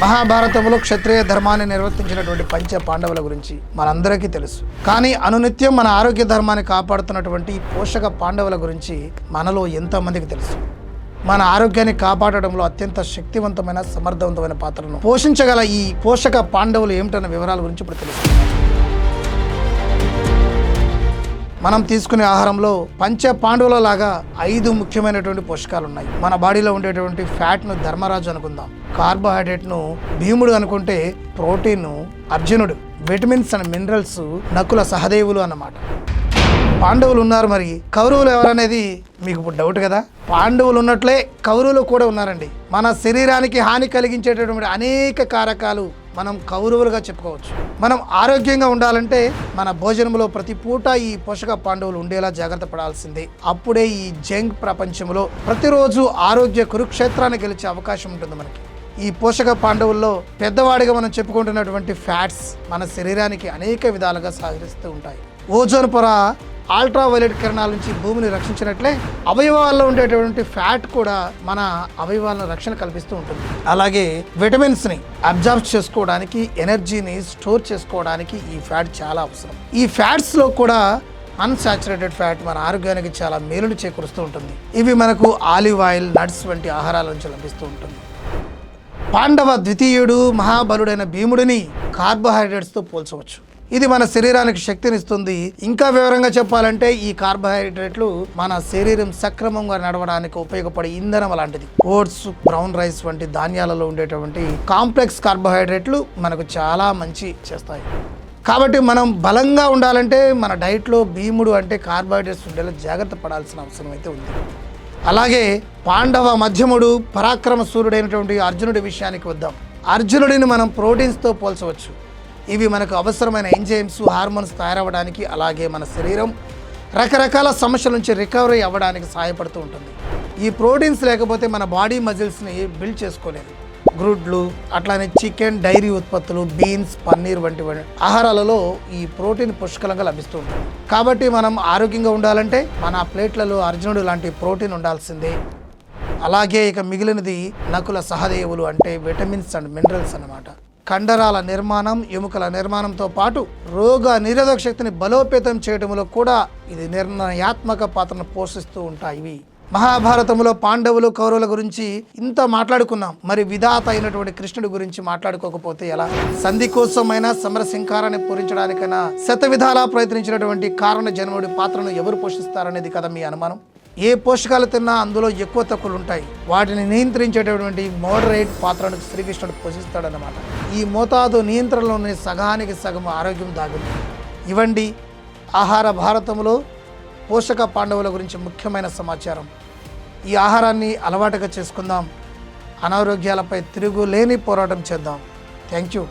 మహాభారతంలో క్షత్రియ ధర్మాన్ని నిర్వర్తించినటువంటి పంచ పాండవుల గురించి మనందరికీ తెలుసు. కానీ అనునిత్యం మన ఆరోగ్య ధర్మాన్ని కాపాడుతున్నటువంటి పోషక పాండవుల గురించి మనలో ఎంతమందికి తెలుసు? మన ఆరోగ్యాన్ని కాపాడడంలో అత్యంత శక్తివంతమైన సమర్థవంతమైన పాత్రను పోషించగల ఈ పోషక పాండవులు ఏమిటన్న వివరాల గురించి ఇప్పుడు తెలుసుకుందాం. మనం తీసుకునే ఆహారంలో పంచ పాండవుల లాగా 5 ముఖ్యమైనటువంటి పోషకాలు ఉన్నాయి. మన బాడీలో ఉండేటువంటి ఫ్యాట్ను ధర్మరాజు అనుకుందాం, కార్బోహైడ్రేట్ను భీముడు అనుకుంటే, ప్రోటీన్ను అర్జునుడు, విటమిన్స్ అండ్ మినరల్స్ నకుల సహదేవులు అన్నమాట. పాండవులు ఉన్నారు, మరి కౌరవులు ఎవరనేది మీకు ఇప్పుడు డౌట్ కదా. పాండవులు ఉన్నట్లే కౌరవులు కూడా ఉన్నారండి. మన శరీరానికి హాని కలిగించేటటువంటి అనేక కారకాలు మనం కౌరవులుగా చెప్పుకోవచ్చు. మనం ఆరోగ్యంగా ఉండాలంటే మన భోజనంలో ప్రతి పూట ఈ పోషక పాండవులు ఉండేలా జాగ్రత్త పడాల్సిందే. అప్పుడే ఈ జంక్ ప్రపంచంలో ప్రతిరోజు ఆరోగ్య కురుక్షేత్రాన్ని గెలిచే అవకాశం ఉంటుంది మనకి. ఈ పోషక పాండవుల్లో పెద్దవాడిగా మనం చెప్పుకుంటున్నటువంటి ఫ్యాట్స్ మన శరీరానికి అనేక విధాలుగా సహకరిస్తూ ఉంటాయి. ఓజోన్ పొర అల్ట్రావైలెట్ కిరణాల నుంచి భూమిని రక్షించినట్లే అవయవాల్లో ఉండేటువంటి ఫ్యాట్ కూడా మన అవయవాలను రక్షణ కల్పిస్తూ ఉంటుంది. అలాగే విటమిన్స్ని అబ్జర్వ్ చేసుకోవడానికి, ఎనర్జీని స్టోర్ చేసుకోవడానికి ఈ ఫ్యాట్ చాలా అవసరం. ఈ ఫ్యాట్స్లో కూడా అన్సాచురేటెడ్ ఫ్యాట్ మన ఆరోగ్యానికి చాలా మేలును చేకూరుస్తూ ఉంటుంది. ఇవి మనకు ఆలివ్ ఆయిల్, నట్స్ వంటి ఆహారాల నుంచి లభిస్తూ ఉంటుంది. పాండవ ద్వితీయుడు మహాబలుడైన భీముడిని కార్బోహైడ్రేట్స్తో పోల్చవచ్చు. ఇది మన శరీరానికి శక్తినిస్తుంది. ఇంకా వివరంగా చెప్పాలంటే ఈ కార్బోహైడ్రేట్లు మన శరీరం సక్రమంగా నడవడానికి ఉపయోగపడే ఇంధనం లాంటిది. ఓట్స్, బ్రౌన్ రైస్ వంటి ధాన్యాలలో ఉండేటువంటి కాంప్లెక్స్ కార్బోహైడ్రేట్లు మనకు చాలా మంచి చేస్తాయి. కాబట్టి మనం బలంగా ఉండాలంటే మన డైట్లో భీముడు అంటే కార్బోహైడ్రేట్స్ ఉండేలా జాగ్రత్త పడాల్సిన అవసరం అయితే ఉంది. అలాగే పాండవ మధ్యముడు పరాక్రమ సూర్యుడైనటువంటి అర్జునుడి విషయానికి వద్దాం. అర్జునుడిని మనం ప్రోటీన్స్తో పోల్చవచ్చు. ఇవి మనకు అవసరమైన ఎంజైమ్స్, హార్మోన్స్ తయారవ్వడానికి, అలాగే మన శరీరం రకరకాల సమస్యల నుంచి రికవరీ అవ్వడానికి సహాయపడుతూ ఉంటుంది. ఈ ప్రోటీన్స్ లేకపోతే మన బాడీ మజిల్స్ని బిల్డ్ చేసుకోలేదు. గుడ్లు, అట్లానే చికెన్, డైరీ ఉత్పత్తులు, బీన్స్, పన్నీర్ వంటి ఆహారాలలో ఈ ప్రోటీన్ పుష్కలంగా లభిస్తూ ఉంటుంది. కాబట్టి మనం ఆరోగ్యంగా ఉండాలంటే మన ప్లేట్లలో అర్జునుడు లాంటి ప్రోటీన్ ఉండాల్సిందే. అలాగే ఇక మిగిలినది నకుల సహదేవులు అంటే విటమిన్స్ అండ్ మినరల్స్ అన్నమాట. కండరాల నిర్మాణం, ఎముకల నిర్మాణంతో పాటు రోగ నిరోధక శక్తిని బలోపేతం చేయడంలో కూడా ఇది నిర్ణయాత్మక పాత్రను పోషిస్తూ ఉంటాయి. ఇవి మహాభారతంలో పాండవులు, కౌరవుల గురించి ఇంత మాట్లాడుకున్నాం. మరి విధాత అయినటువంటి కృష్ణుడి గురించి మాట్లాడుకోకపోతే ఎలా? సంధి కోసమైనా, సమరసింకారాన్ని పూరించడానికైనా శతవిధాలా ప్రయత్నించినటువంటి కారణ జన్ముడి పాత్రను ఎవరు పోషిస్తారనేది కదా మీ అనుమానం. ఏ పోషకాలు తిన్నా అందులో ఎక్కువ తక్కువలు ఉంటాయి. వాటిని నియంత్రించేటటువంటి మోడరేట్ పాత్రను శ్రీకృష్ణుడు పోషిస్తాడనమాట. ఈ మోతాదు నియంత్రణలోని సగానికి సగం ఆరోగ్యం దాగుంది. ఇవండి ఆహార భారతంలో పోషక పాండవుల గురించి ముఖ్యమైన సమాచారం. ఈ ఆహారాన్ని అలవాటుగా చేసుకుందాం. అనారోగ్యాలపై తిరుగులేని పోరాటం చేద్దాం. Thank you.